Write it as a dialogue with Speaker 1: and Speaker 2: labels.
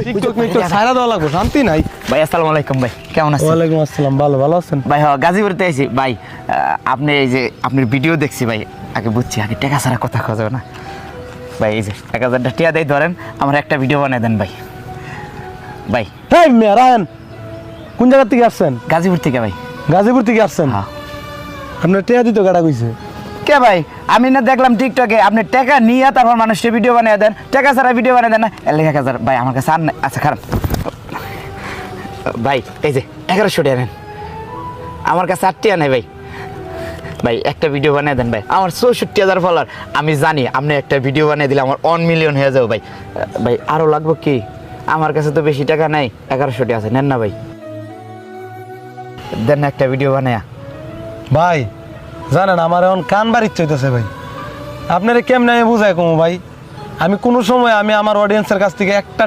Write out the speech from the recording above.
Speaker 1: TikTok মিকটক ছাইরা দেওয়া লাগবে, শান্তি নাই।
Speaker 2: ভাই আসসালামু আলাইকুম ভাই, কেমন আছেন?
Speaker 1: ওয়ালাইকুম আসসালাম, ভালো আছেন?
Speaker 2: ভাই গাজীপুরতে আছি ভাই। আপনি এই যে আপনার ভিডিও দেখছি ভাই, আগে বুঝছি আগে টাকা ছাড়া কথা খোঁজো না ভাই। এই যে 1000 টাকা দেয়, ধরেন আমার একটা ভিডিও বানিয়ে দেন ভাই। ভাই
Speaker 1: এই মেয়ে রাহেন, কোন জায়গা থেকে আসছেন?
Speaker 2: গাজীপুর থেকে ভাই।
Speaker 1: গাজীপুর থেকে আসছেন?
Speaker 2: হ্যাঁ।
Speaker 1: আপনার টেয়া দিত গাড়া কইছে
Speaker 2: কে ভাই? আমি না দেখলাম টিকটকে আপনি টাকা নিয়ে তারপর মানুষের ভিডিও বানিয়ে দেন, টাকা ছাড়া ভিডিও বানিয়ে দেন না। 1000 ভাই আমার কাছে আর নাই। আচ্ছা খারাপ ভাই, এই যে 1100 টাকা নেন, আমার কাছে 8 টাকা নেই ভাই। ভাই একটা ভিডিও বানিয়ে দেন ভাই, আমার 64,000 ফলোয়ার। আমি জানি আপনি একটা ভিডিও বানিয়ে দিলে আমার 1 মিলিয়ন হয়ে যাবে ভাই। ভাই আরও লাগবে কি? আমার কাছে তো বেশি টাকা নাই, 1100 টাকা আছে, নেন না ভাই, দেন না একটা ভিডিও বানায়া।
Speaker 1: ভাই জানেন আমার এখন কান বাড়ি চইতেছে ভাই, আপনারা কেমনে বুঝাই কমো ভাই। আমি কোনো সময় আমি আমার অডিয়েন্সের কাছ থেকে একটা